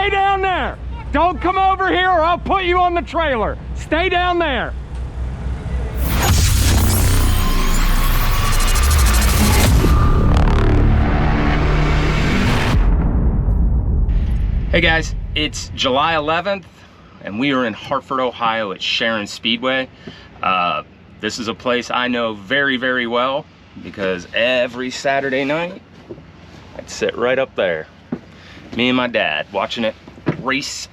Stay down there. Don't come over here or I'll put you on the trailer. Stay down there. Hey guys, it's July 11th and we are in Hartford, Ohio at Sharon Speedway. This is a place I know very, very well because every Saturday night I'd sit right up there, me and my dad, watching it race.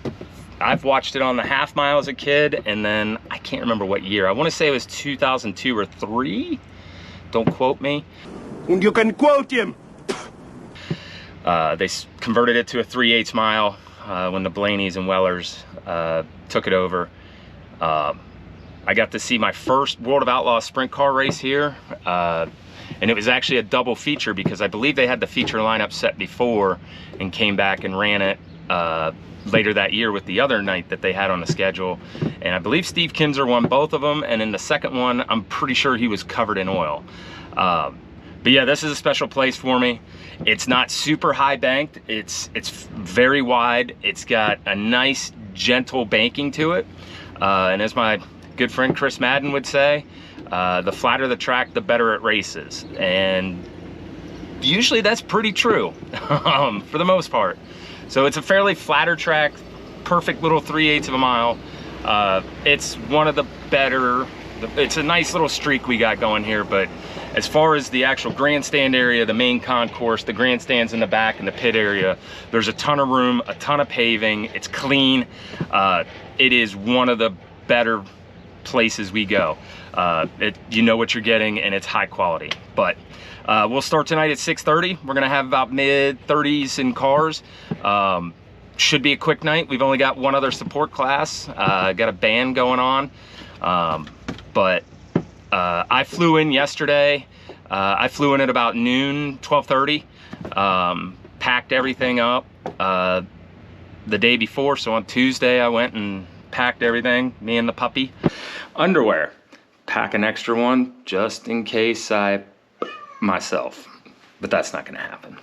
I've watched it on the half mile as a kid, and then I can't remember what year. I want to say it was 2002 or 3. Don't quote me. And you can quote him. They converted it to a 3/8 mile when the Blaney's and Wellers took it over. I got to see my first World of Outlaws sprint car race here, and it was actually a double feature because I believe they had the feature lineup set before and came back and ran it later that year with the other night that they had on the schedule. And I believe Steve Kinzer won both of them, and in the second one I'm pretty sure he was covered in oil. But yeah, this is a special place for me. It's not super high banked, it's very wide. It's got a nice gentle banking to it, and as my good friend Chris Madden would say, the flatter the track, the better it races. And usually that's pretty true for the most part. So it's a fairly flatter track, perfect little 3/8 of a mile. It's one of the better, it's a nice little streak we got going here. But as far as the actual grandstand area, the main concourse, the grandstands in the back and the pit area, there's a ton of room, a ton of paving. It's clean. It is one of the better places we go. You know what you're getting, and it's high quality. But we'll start tonight at 6:30. We're gonna have about mid-30s in cars. Should be a quick night. We've only got one other support class. Got a band going on. But I flew in yesterday. I flew in at about noon, 12:30. Packed everything up the day before. So on Tuesday I went and packed everything, me and the puppy. Underwear, pack an extra one just in case myself, but that's not gonna happen.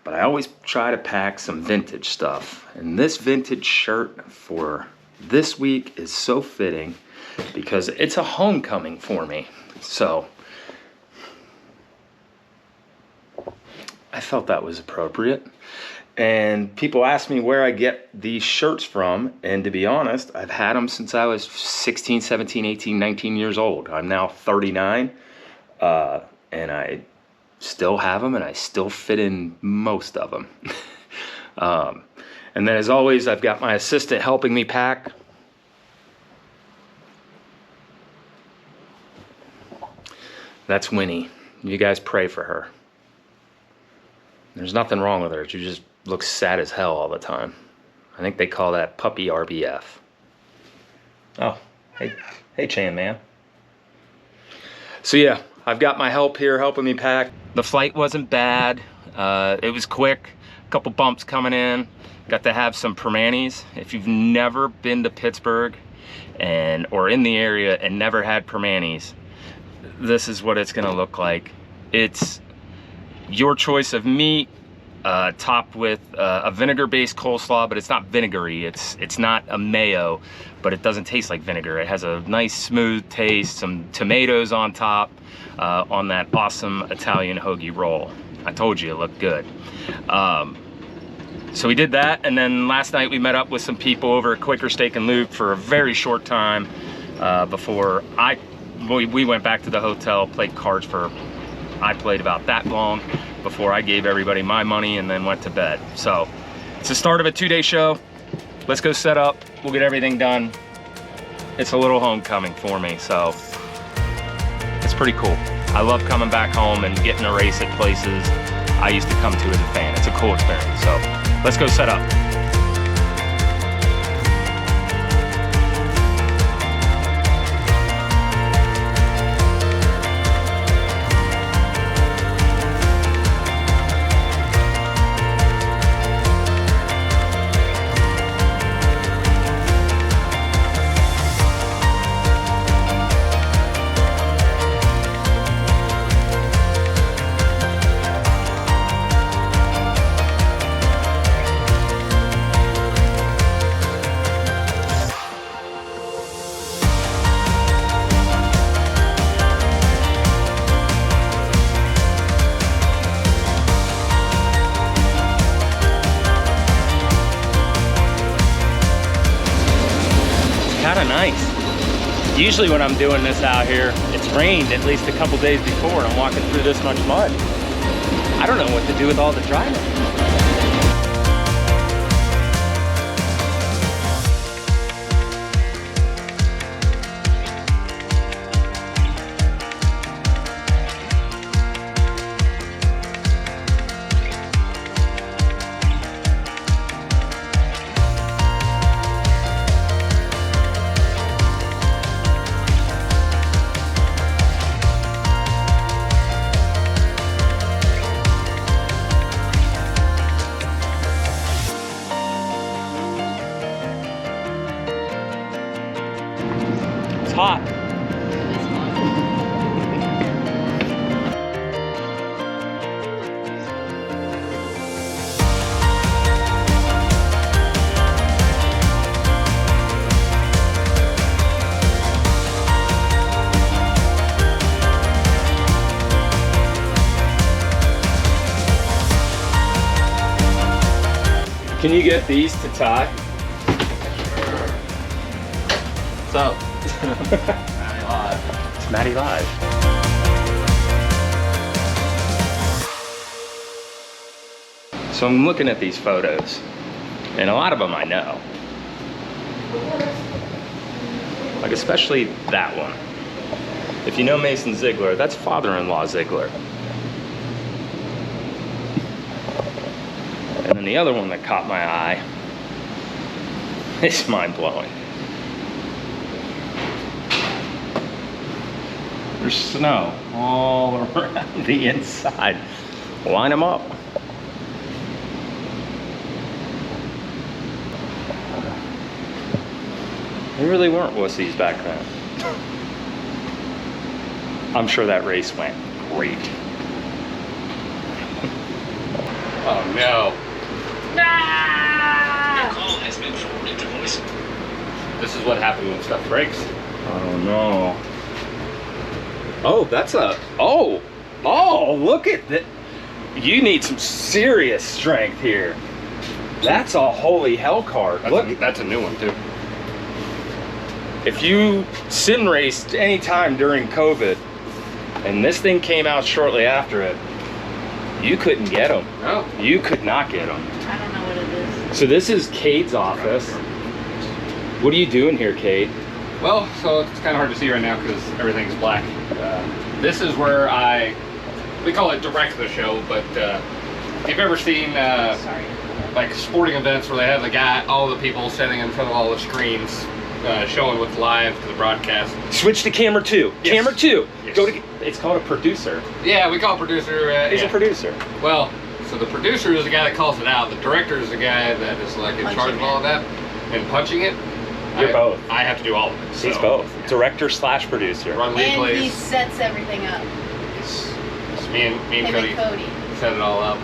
But I always try to pack some vintage stuff, and this vintage shirt for this week is so fitting because it's a homecoming for me. So I felt that was appropriate. And people ask me where I get these shirts from, and to be honest, I've had them since I was 16, 17, 18, 19 years old. I'm now 39, and I still have them, and I still fit in most of them. And then as always, I've got my assistant helping me pack. That's Winnie. You guys pray for her. There's nothing wrong with her. She just looks sad as hell all the time. I think they call that puppy RBF. Oh, hey Chan man. So yeah, I've got my help here helping me pack. The flight wasn't bad. It was quick. A couple bumps coming in. Got to have some permanis. If you've never been to Pittsburgh or in the area and never had permanis, this is what it's gonna look like. It's your choice of meat, topped with a vinegar-based coleslaw, but it's not vinegary. It's not a mayo, but it doesn't taste like vinegar. It has a nice smooth taste, some tomatoes on top, on that awesome Italian hoagie roll. I told you it looked good. So we did that, and then last night we met up with some people over at Quaker Steak and Lube for a very short time before we went back to the hotel, played cards for, I played about that long before I gave everybody my money and then went to bed. So it's the start of a 2-day show. Let's go set up. We'll get everything done. It's a little homecoming for me, so it's pretty cool. I love coming back home and getting to race at places I used to come to as a fan. It's a cool experience. So let's go set up. of nice. Usually when I'm doing this out here, it's rained at least a couple days before and I'm walking through this much mud. I don't know what to do with all the driving. Hot. Can you get these to tie? What's up? Matty Live. It's Matty Live. So I'm looking at these photos, and a lot of them I know. Like especially that one. If you know Mason Ziegler, that's father-in-law Ziegler. And then the other one that caught my eye is mind-blowing. There's snow all around the inside. Line them up. They really weren't wussies back then. I'm sure that race went great. Oh no. Your call has been forwarded to voice. This is what happened when stuff breaks. Oh no. Oh, that's a, oh, look at that. You need some serious strength here. That's a holy hell cart. Look, that's a new one too. If you sim raced any time during COVID, and this thing came out shortly after it, you couldn't get them. No. You could not get them. I don't know what it is. So this is Cade's office. What are you doing here, Cade? Well, so it's kind of hard to see right now because everything's black. This is where we call it direct the show, but if you've ever seen like sporting events where they have all the people sitting in front of all the screens showing what's live to the broadcast. Switch to camera 2. Yes. Camera 2. Yes. Go to. It's called a producer. Yeah, we call it producer. He's a producer. Well, so the producer is the guy that calls it out. The director is the guy that is like in charge of all of that and punching it. You're both. I have to do all of it. He's both. Yeah. Director / producer. Run lead And plays. he sets everything up. It's me and Him Cody, and Cody set it all up.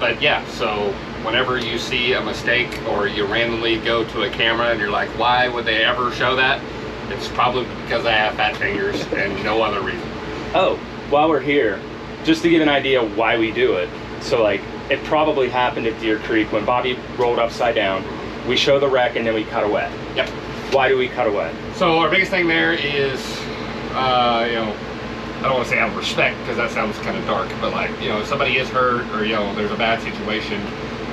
But yeah, so whenever you see a mistake or you randomly go to a camera and you're like, why would they ever show that? It's probably because I have fat fingers and no other reason. Oh, while we're here, just to give an idea why we do it. So like, it probably happened at Deer Creek when Bobby rolled upside down. We show the wreck and then we cut away. Yep. Why do we cut away? So our biggest thing there is, I don't want to say out of respect because that sounds kind of dark, but like, if somebody is hurt or, there's a bad situation,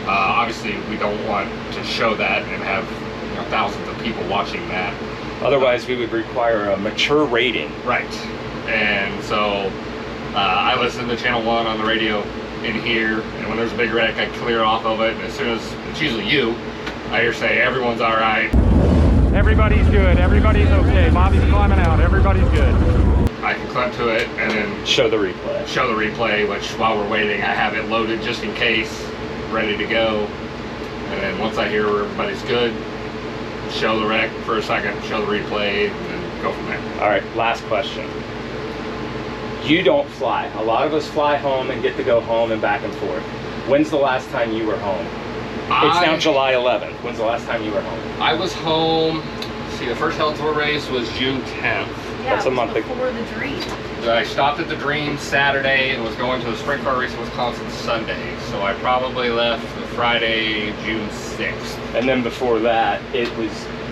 obviously we don't want to show that and have, thousands of people watching that. Otherwise we would require a mature rating. Right. And so I listen to Channel 1 on the radio in here, and when there's a big wreck, I clear off of it, and as soon as it's usually you, I hear say, everyone's all right. Everybody's good. Everybody's okay. Bobby's climbing out. Everybody's good. I can clip to it and then show the replay. Show the replay, which while we're waiting, I have it loaded just in case, ready to go. And then once I hear everybody's good, show the wreck for a second, show the replay, and then go from there. All right, last question. You don't fly. A lot of us fly home and get to go home and back and forth. When's the last time you were home? It's now July 11th. When's the last time you were home? I was home, see, the first Hell Tour race was June 10th. Yeah, that's a month ago. Before the Dream. I stopped at the Dream Saturday and was going to the sprint car race in Wisconsin Sunday. So I probably left Friday, June 6th. And then before that, it was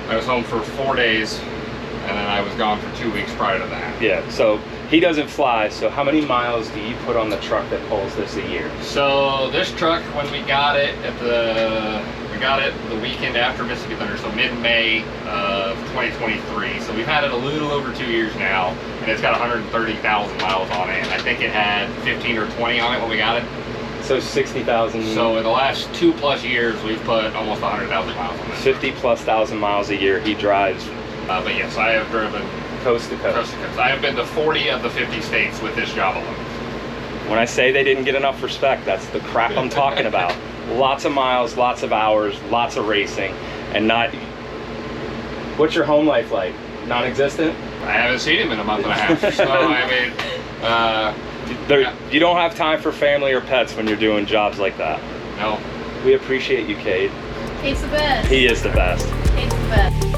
I was home for 4 days, and then I was gone for 2 weeks prior to that. Yeah, so he doesn't fly, so how many miles do you put on the truck that pulls this a year? So this truck, when we got it the weekend after Mississippi Thunder, so mid-May of 2023. So we've had it a little over 2 years now, and it's got 130,000 miles on it. And I think it had 15 or 20 on it when we got it. So 60,000. So in the last 2+ years, we've put almost 100,000 miles on it. 50,000+ miles a year he drives. But yes, I have driven Coast to coast. coast to coast. I have been to 40 of the 50 states with this job alone. When I say they didn't get enough respect, that's the crap I'm talking about. Lots of miles, lots of hours, lots of racing, and not... What's your home life like? Non-existent? I haven't seen him in a month and a half. So, I mean... You don't have time for family or pets when you're doing jobs like that. No. We appreciate you, Kate. Kate's the best. He is the best. Kate's the best.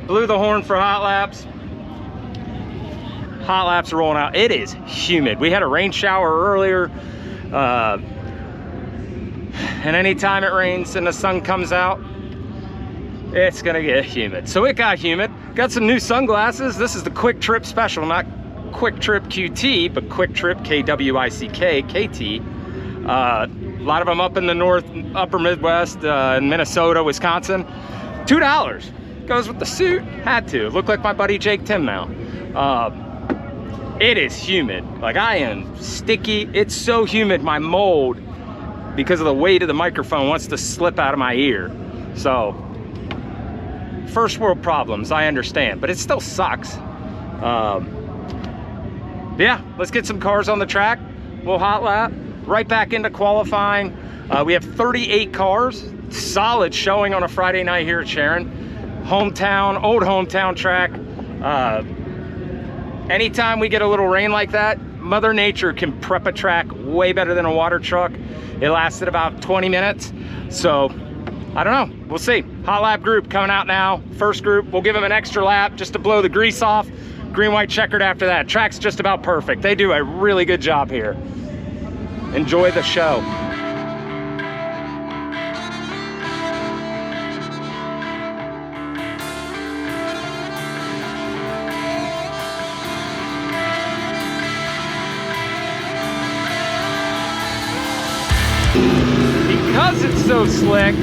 Blew the horn for hot laps. Hot laps are rolling out. It is humid. We had a rain shower earlier. And anytime it rains and the sun comes out, it's gonna get humid. So it got humid. Got some new sunglasses. This is the Quick Trip Special, not Quick Trip QT, but Quick Trip KWICK KT. A lot of them up in the upper Midwest, in Minnesota, Wisconsin. $2. Goes with the suit. Had to. Look like my buddy Jake Tim now. It is humid. Like, I am sticky. It's so humid, my mold, because of the weight of the microphone, wants to slip out of my ear. So, first world problems, I understand, but it still sucks. Yeah, let's get some cars on the track. We'll hot lap. Right back into qualifying. We have 38 cars. Solid showing on a Friday night here at Sharon. Hometown, old hometown track. Anytime we get a little rain like that, Mother Nature can prep a track way better than a water truck. It lasted about 20 minutes. So, I don't know, we'll see. Hot lap group coming out now. First group, we'll give them an extra lap just to blow the grease off. Green, white, checkered after that. Track's just about perfect. They do a really good job here. Enjoy the show. Because it's so slick,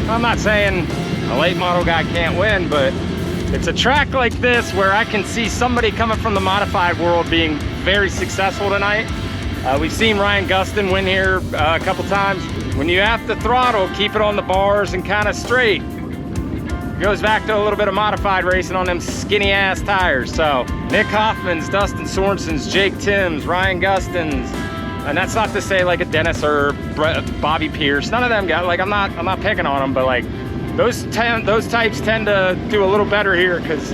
I'm not saying a late model guy can't win, but it's a track like this where I can see somebody coming from the modified world being very successful tonight. We've seen Ryan Gustin win here a couple times. When you have to throttle, keep it on the bars and kind of straight. Goes back to a little bit of modified racing on them skinny ass tires. So Nick Hoffman's, Dustin Sorensen's, Jake Tim's, Ryan Gustin's, and that's not to say like a Dennis or Bobby Pierce. None of them got, like, I'm not picking on them, but like those types tend to do a little better here because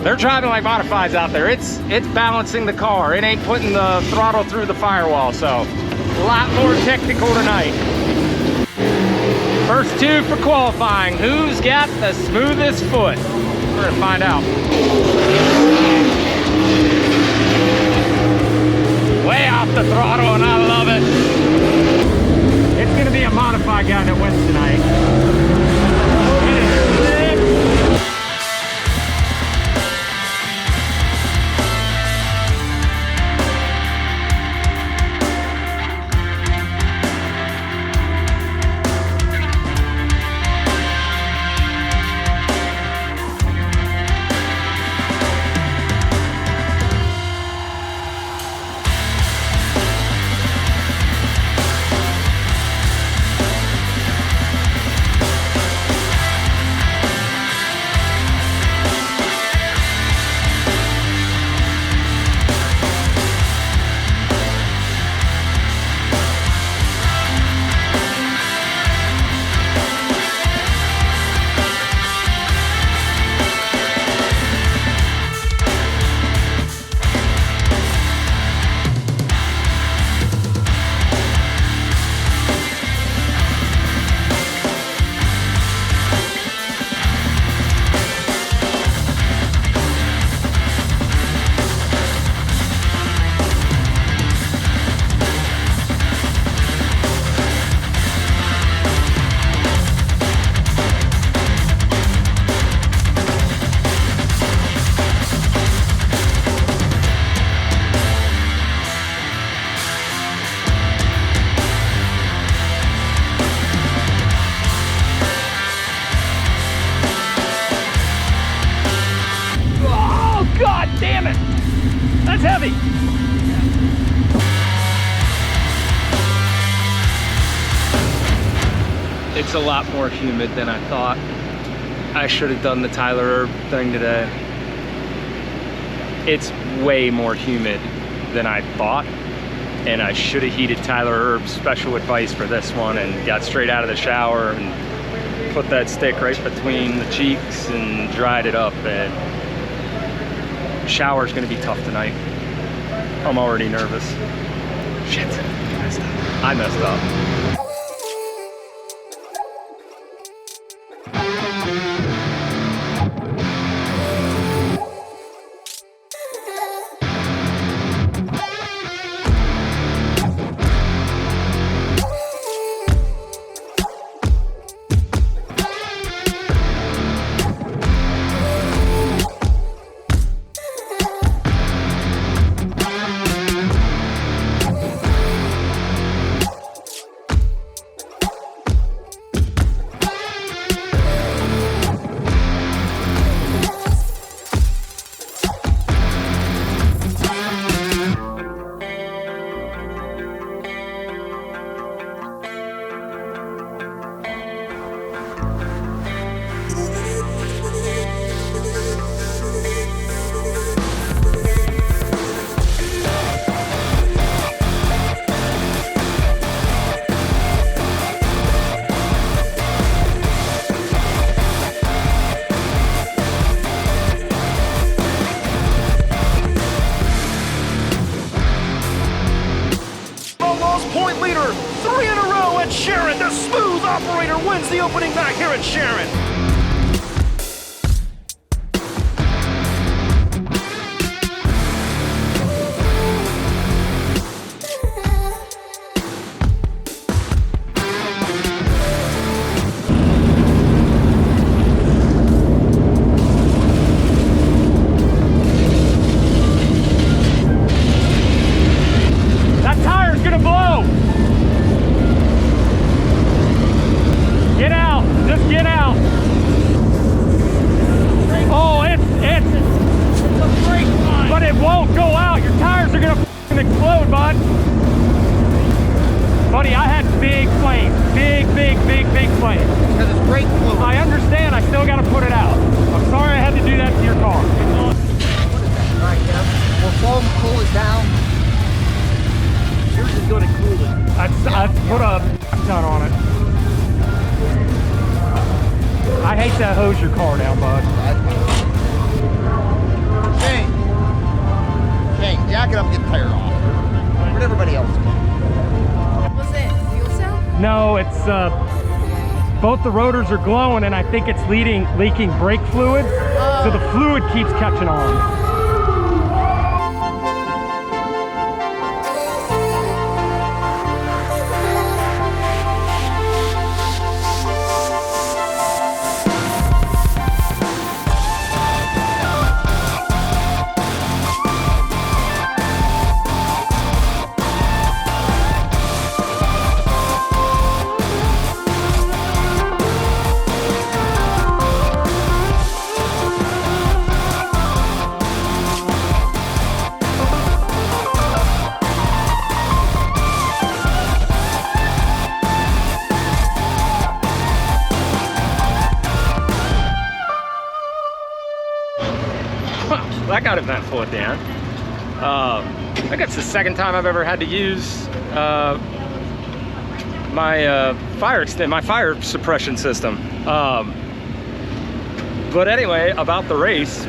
they're driving like modifieds out there. It's balancing the car. It ain't putting the throttle through the firewall. So a lot more technical tonight. First two for qualifying. Who's got the smoothest foot? We're gonna find out. Way off the throttle, and I love it. It's gonna be a modified guy that wins tonight. It is slick. heavy. It's a lot more humid than I thought. I should have done the Tyler Herb thing today. It's way more humid than I thought, and I should have heeded Tyler Herb's special advice for this one and got straight out of the shower and put that stick right between the cheeks and dried it up. And shower's gonna be tough tonight. I'm already nervous. Shit, I messed up. Point leader, 3 in a row at Sharon. The smooth operator wins the opening back here at Sharon. I put a ton on it. I hate to hose your car down, bud. Shane, jack it up and get the tire off. What everybody else can. Was it fuel cell? No, it's both the rotors are glowing, and I think it's leaking brake fluid, so the fluid keeps catching on. That got eventful at the end. I think it's the second time I've ever had to use my fire suppression system. But anyway, about the race,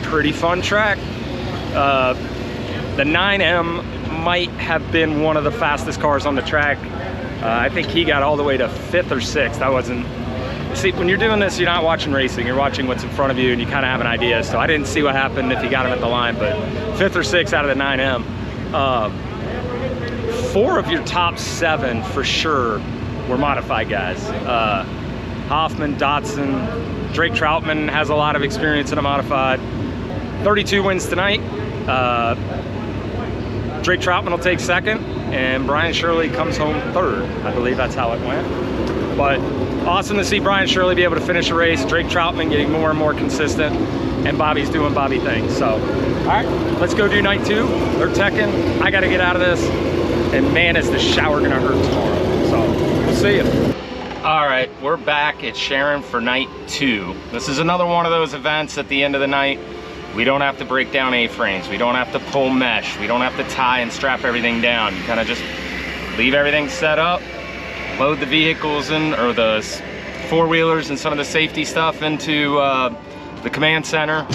pretty fun track. The 9M might have been one of the fastest cars on the track. I think he got all the way to 5th or 6th. I wasn't. See, when you're doing this, you're not watching racing, you're watching what's in front of you, and you kind of have an idea. So I didn't see what happened if he got him at the line, but 5th or 6th out of the 9M. 4 of your top 7 for sure were modified guys. Hoffman, Dotson, Drake Troutman has a lot of experience in a modified. 32 wins tonight. Drake Troutman will take 2nd, and Brian Shirley comes home 3rd. I believe that's how it went. But awesome to see Brian Shirley be able to finish a race, Drake Troutman getting more and more consistent, and Bobby's doing Bobby things. So right, let's go do night 2. They're teching. I got to get out of this. And man, is the shower gonna hurt tomorrow. So we'll see you. All right, we're back at Sharon for night 2. This is another one of those events at the end of the night. We don't have to break down A-frames. We don't have to pull mesh. We don't have to tie and strap everything down. You kind of just leave everything set up, load the vehicles in, or the four-wheelers and some of the safety stuff into the command center,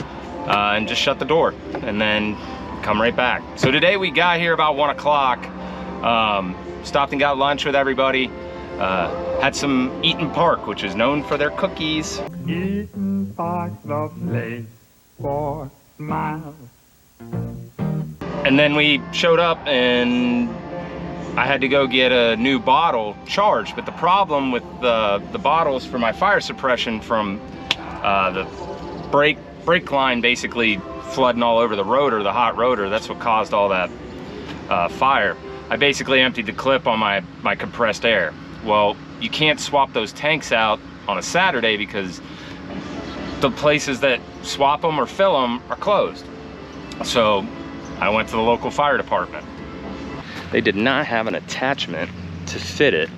and just shut the door, and then come right back. So today we got here about 1 o'clock, stopped and got lunch with everybody, had some Eaton Park, which is known for their cookies. Eaton Park, the place for smiles. And then we showed up and I had to go get a new bottle charged, but the problem with the bottles for my fire suppression from the brake line basically flooding all over the rotor, the hot rotor, that's what caused all that fire. I basically emptied the clip on my compressed air. Well, you can't swap those tanks out on a Saturday because the places that swap them or fill them are closed. So I went to the local fire department. They did not have an attachment to fit it.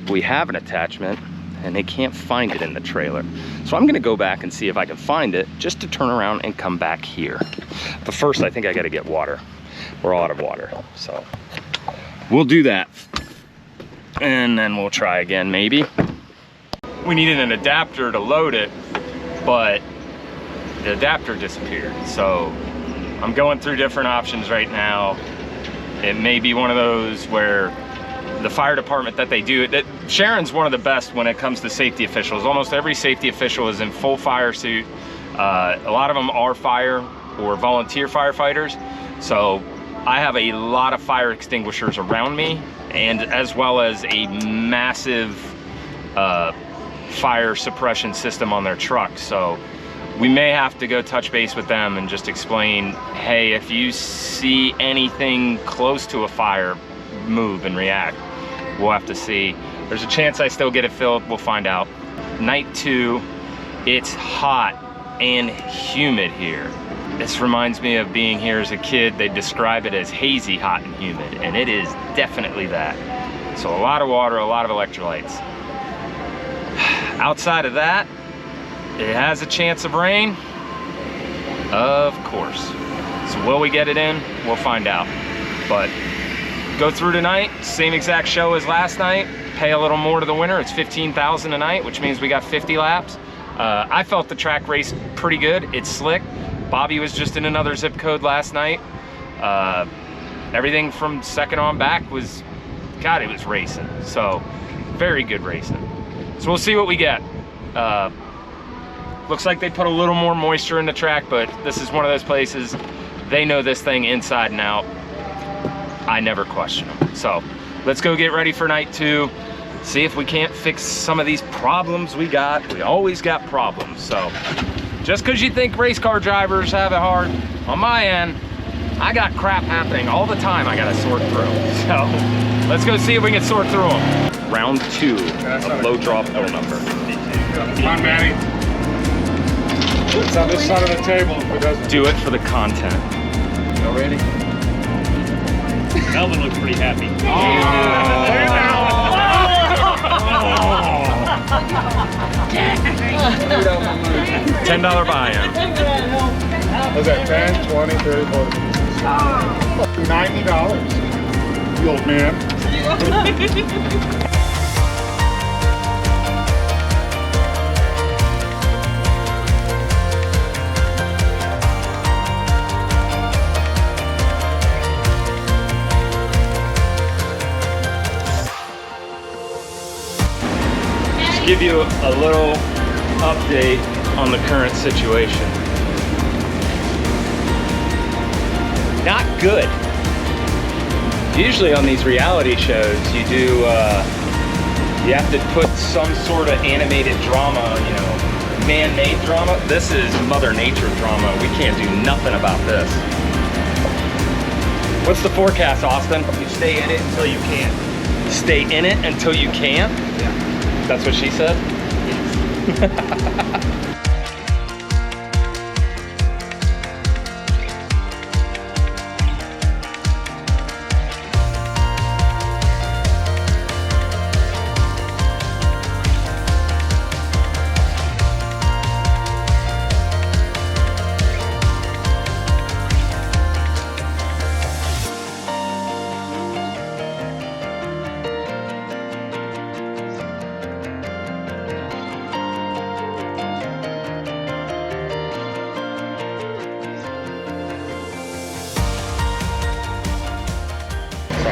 We have an attachment and they can't find it in the trailer. So I'm gonna go back and see if I can find it just to turn around and come back here. But first I think I gotta get water. We're out of water, so we'll do that. And then we'll try again maybe. We needed an adapter to load it, but the adapter disappeared. So I'm going through different options right now. It may be one of those where the fire department that they do, Sharon's one of the best when it comes to safety officials. Almost every safety official is in full fire suit. A lot of them are fire or volunteer firefighters. So I have a lot of fire extinguishers around me, and as well as a massive fire suppression system on their truck. So we may have to go touch base with them and just explain, hey, if you see anything close to a fire, move and react. We'll have to see. There's a chance I still get it filled. We'll find out. Night 2, it's hot and humid here. This reminds me of being here as a kid. They describe it as hazy, hot, and humid, and it is definitely that. So a lot of water, a lot of electrolytes. Outside of that, it has a chance of rain, of course. So will we get it in? We'll find out. But go through tonight, same exact show as last night, pay a little more to the winner. It's $15,000 a night, which means we got 50 laps. I felt the track race pretty good. It's slick. Bobby was just in another zip code last night. Everything from second on back was, God, it was racing. So very good racing. So we'll see what we get. Looks like they put a little more moisture in the track, but this is one of those places, they know this thing inside and out. I never question them. So let's go get ready for night 2. See if we can't fix some of these problems we got. We always got problems. So just because you think race car drivers have it hard, on my end, I got crap happening all the time I gotta sort through. So let's go see if we can sort through them. Round 2 of low drop L number. Come on, Matty. It's on this side of the table. If it doesn't. Do it for the content. You ready? Melvin looks pretty happy. $10 buy-in. What's that, 10, 20, 30, 40? $90. You old man. Give you a little update on the current situation. Not good. Usually on these reality shows, you do, you have to put some sort of animated drama, you know, man-made drama. This is Mother Nature drama. We can't do nothing about this. What's the forecast, Austin? You stay in it until you can. Stay in it until you can? Yeah. That's what she said? Yes.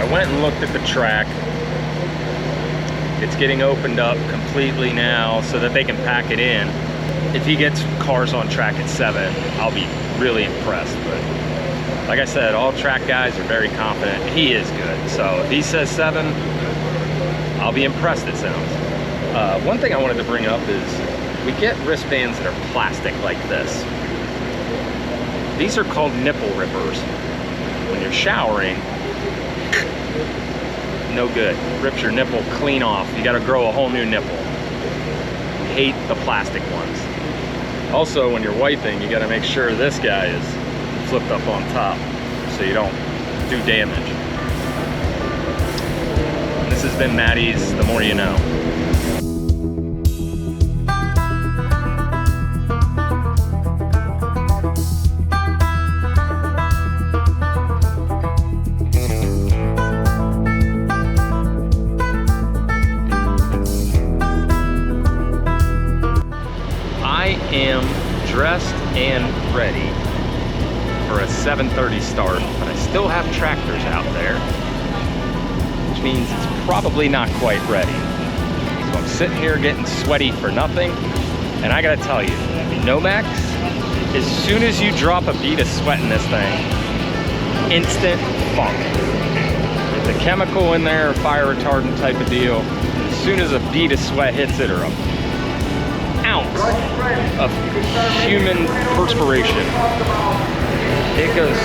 I went and looked at the track. It's getting opened up completely now so that they can pack it in. If he gets cars on track at 7, I'll be really impressed. But like I said, all track guys are very confident. He is good. So if he says 7, I'll be impressed, it sounds. One thing I wanted to bring up is we get wristbands that are plastic like this. These are called nipple rippers. When you're showering, no good. Rips your nipple clean off. You gotta grow a whole new nipple. Hate the plastic ones. Also, when you're wiping, you gotta make sure this guy is flipped up on top so you don't do damage. And this has been Matty's The More You Know. Dressed and ready for a 7:30 start, but I still have tractors out there, which means it's probably not quite ready. So I'm sitting here getting sweaty for nothing, and I gotta tell you, Nomex, as soon as you drop a bead of sweat in this thing, instant funk. It's a chemical in there, fire retardant type of deal. As soon as a bead of sweat hits it, or a ounce of human perspiration, it goes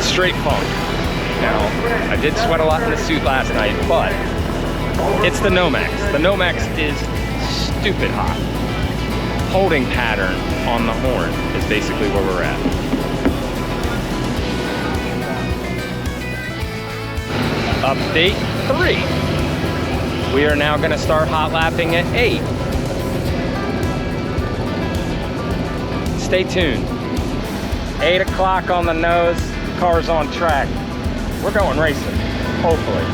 straight funk. Now, I did sweat a lot in the suit last night, but it's the Nomex. The Nomex is stupid hot. Holding pattern on the horn is basically where we're at. Update 3. We are now going to start hot lapping at 8. Stay tuned. 8 o'clock on the nose, car's on track. We're going racing, hopefully.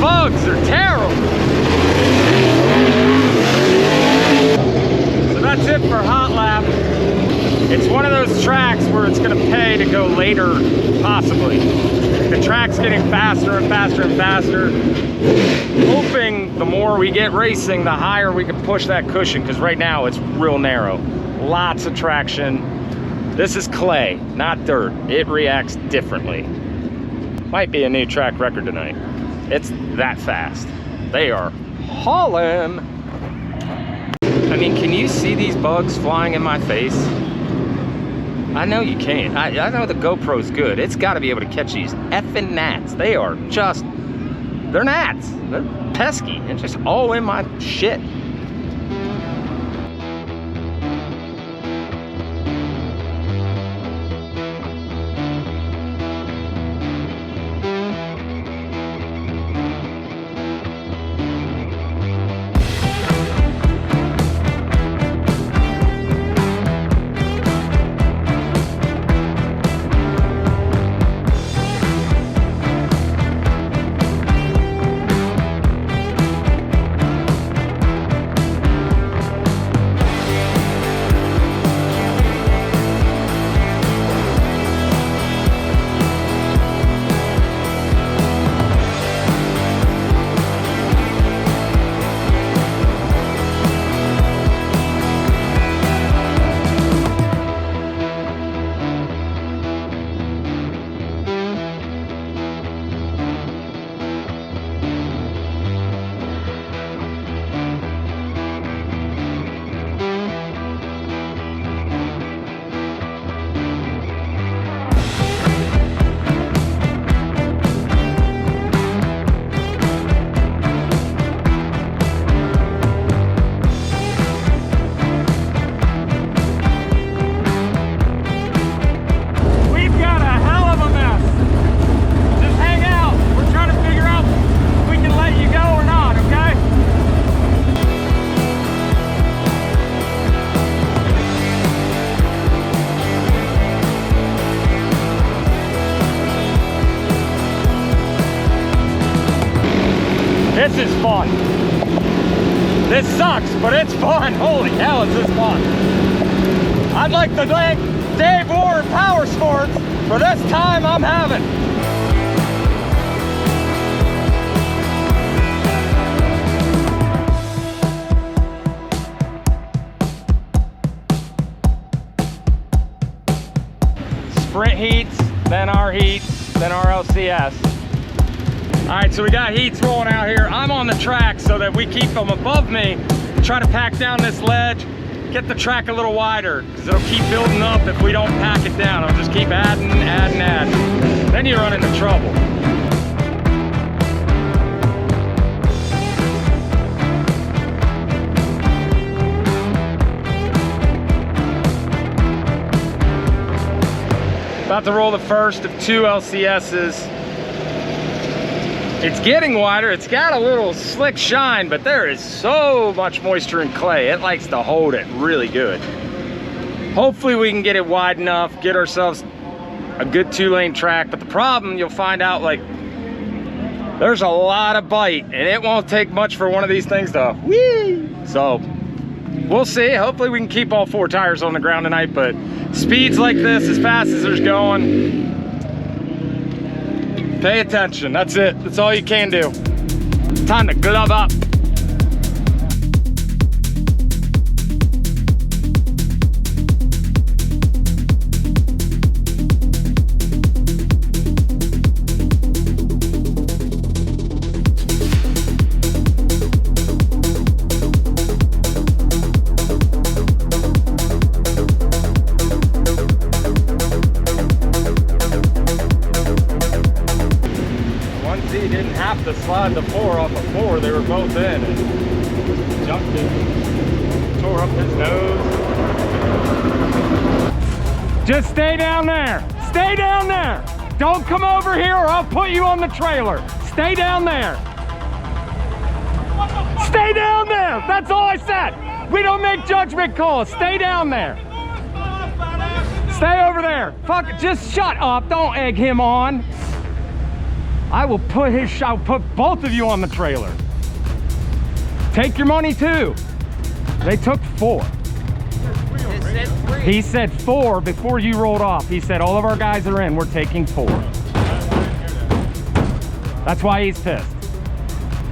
Bugs are terrible. So that's it for Hot Lap. It's one of those tracks where it's gonna pay to go later, possibly. The track's getting faster and faster and faster. Hoping the more we get racing, the higher we can push that cushion, because right now it's real narrow. Lots of traction. This is clay, not dirt. It reacts differently. Might be a new track record tonight. It's that fast. They are hauling. I mean, can you see these bugs flying in my face? I know you can't. I know the GoPro's good. It's got to be able to catch these effing gnats. They are just, they're gnats. They're pesky. It's just all in my shit. This is fun. This sucks, but it's fun. Holy hell, is this fun. I'd like to thank Dave Ward Power Sports for this time I'm having. Sprint heats, then our heats, then our LCS. All right, so we got heats rolling out here. I'm on the track so that we keep them above me, try to pack down this ledge, get the track a little wider, because it'll keep building up if we don't pack it down. It'll just keep adding, adding, adding. Then you run into trouble. About to roll the first of 2 LCSs. It's getting wider. It's got a little slick shine, but there is so much moisture in clay. It likes to hold it really good. Hopefully we can get it wide enough, get ourselves a good 2-lane track. But the problem, you'll find out, like, there's a lot of bite, and it won't take much for one of these things to whee. So we'll see. Hopefully we can keep all 4 tires on the ground tonight, but speeds like this, as fast as there's going, pay attention. That's it. That's all you can do. Time to glove up. To slide the 4 off of 4, they were both in and jumped it, tore up his nose. Just stay down there. Stay down there. Don't come over here or I'll put you on the trailer. Stay down there. Stay down there. That's all I said. We don't make judgment calls. Stay down there. Stay over there. Fuck it. Just shut up. Don't egg him on. I'll put both of you on the trailer. Take your money too. They took 4. He said 4 before you rolled off. He said all of our guys are in, we're taking 4. That's why he's pissed.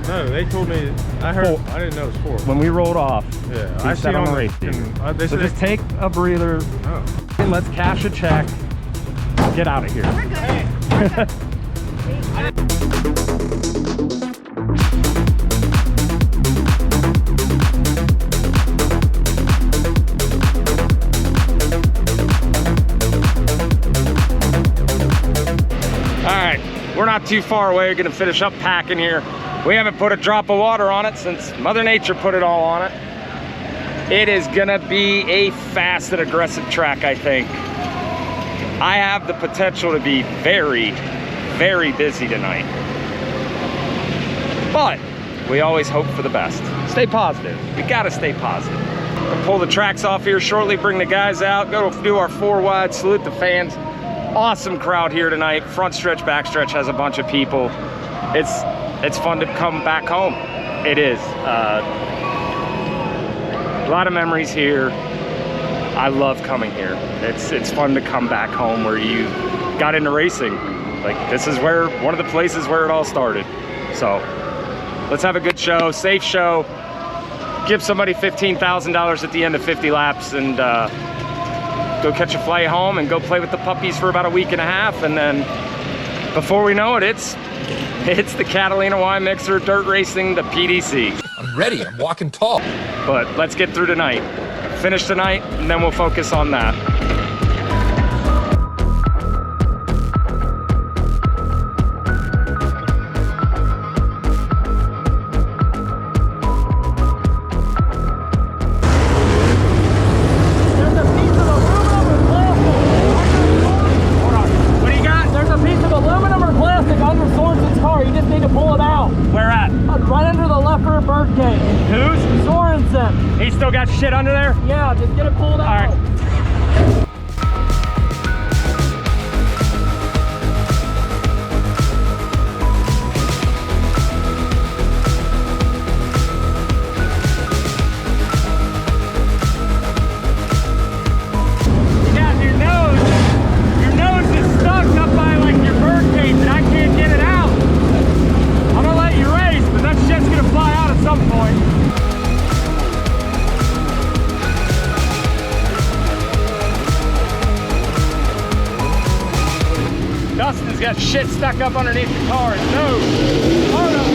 No, they told me, I heard, 4. I didn't know it was 4. When we rolled off, yeah, I said on the race team. So just take a breather, and let's cash a check, get out of here. We're good. We're good. Alright, we're not too far away. We're gonna finish up packing here. We haven't put a drop of water on it since Mother Nature put it all on it. It is gonna be a fast and aggressive track, I think. I have the potential to be very, very busy tonight. But we always hope for the best. Stay positive. We gotta stay positive. We'll pull the tracks off here shortly, bring the guys out, go do our 4 wide, salute the fans. Awesome crowd here tonight. Front stretch, back stretch has a bunch of people. It's fun to come back home. It is. A lot of memories here. I love coming here. It's fun to come back home where you got into racing. Like, this is where, one of the places where it all started. So let's have a good show, safe show. Give somebody $15,000 at the end of 50 laps and go catch a flight home and go play with the puppies for about a week and a half. And then before we know it, it's the Catalina Wine Mixer, dirt racing, the PDC. I'm ready, I'm walking tall. But let's get through tonight. Finish tonight, and then we'll focus on that. Still got shit under there? Yeah, just get it pulled out. All right. shit stuck up underneath the car. No. Oh, no.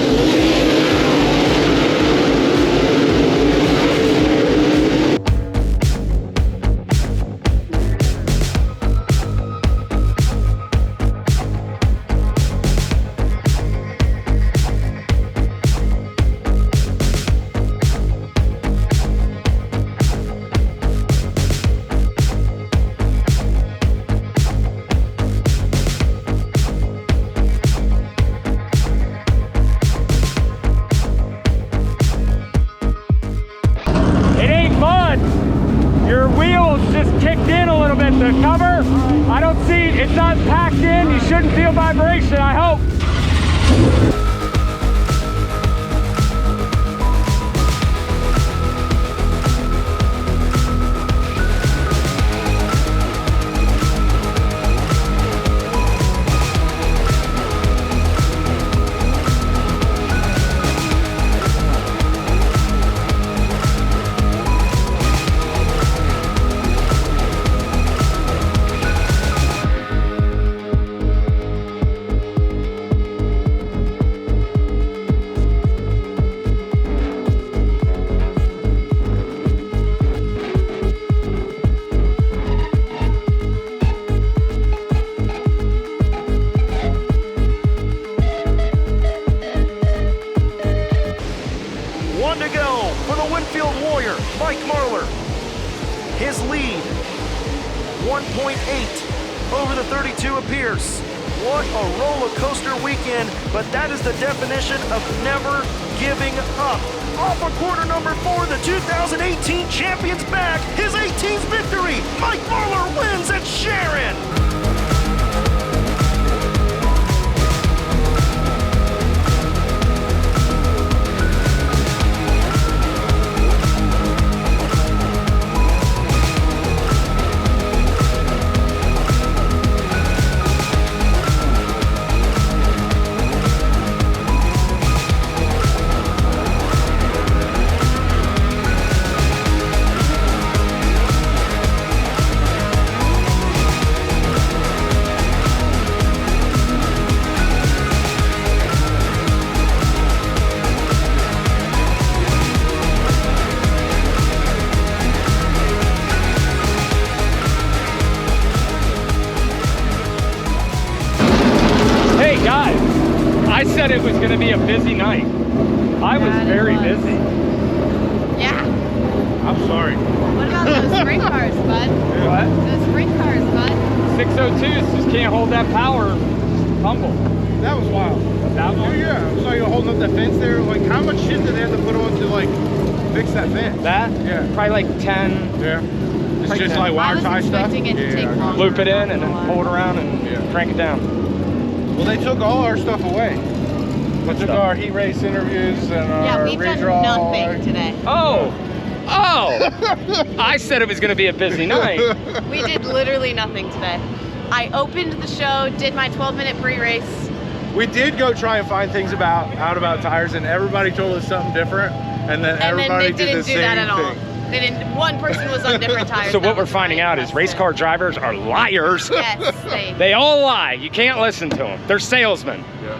The cover, I don't see, it's not packed in, you shouldn't feel vibration, I hope. His lead, 1.8 over the 32 appears. What a roller coaster weekend, but that is the definition of never giving up. Off of quarter number 4, the 2018 champion's back, his 18th victory. Mike Marlar wins at Sharon. I said it was going to be a busy night. I was very busy. Yeah. I'm sorry. What about those sprint cars, bud? What? Those sprint cars, bud. 602s just can't hold that power tumble. That was wild. That Oh one? yeah, I saw you holding up that fence there. Like, how much shit did they have to put on to like fix that fence? That? Yeah. Probably like 10. Yeah. It's Like just that. like I wire was tie stuff. expecting it to take longer. Loop it in and then pull it around and crank it down. Well, they took all our stuff away. They took our heat race interviews and Yeah, our we've done redraw. nothing today. Oh! I said it was going to be a busy night. We did literally nothing today. I opened the show, did my 12-minute pre-race. We did go try and find things out about tires, and everybody told us something different, and then And then everybody they did didn't the do same that at all. thing. They didn't. One person was on different tires. So That what we're was finding really out is race impressive. car drivers are liars. Yes, They all lie. You can't listen to them. They're salesmen. Yeah.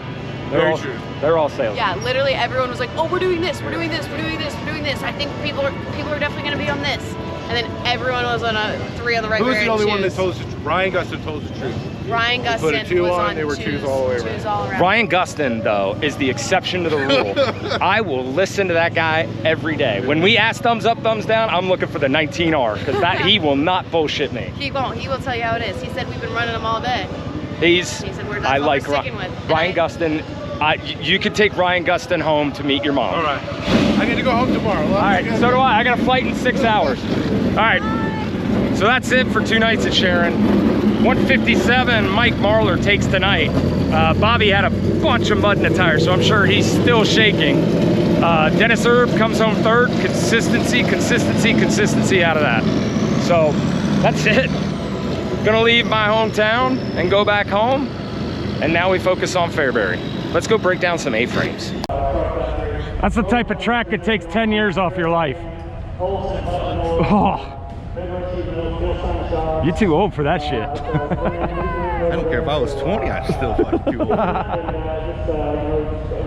They're Very all, true. They're all salesmen. Yeah, literally everyone was like, "Oh, we're doing this, we're doing this, we're doing this, we're doing this." I think people are definitely going to be on this. And then everyone was on 3 on the right. Who was the only one that twos. told us the truth? Ryan Gustin told us the truth. Ryan They put a Gustin 2 was on, on they were 2s all the way around. twos all around. Ryan Gustin, though, is the exception to the rule. I will listen to that guy every day. When we ask thumbs up, thumbs down, I'm looking for the 19R because that he will not bullshit me. He won't. He will tell you how it is. He said we've been running them all day. He said that's I what like we're sticking with. And Ryan Gustin. You could take Ryan Gustin home to meet your mom. All right. I need to go home tomorrow. All right, so do I. I got a flight in 6 hours. All right, so that's it for 2 nights at Sharon. 157, Mike Marlar takes tonight. Bobby had a bunch of mud in the tire, so I'm sure he's still shaking. Dennis Erb comes home 3rd. Consistency, consistency, consistency out of that. So that's it. Gonna leave my hometown and go back home. And now we focus on Fairbury. Let's go break down some A-frames. That's the type of track that takes 10 years off your life. Oh. You're too old for that shit. I don't care if I was 20, I'd still fucking do it.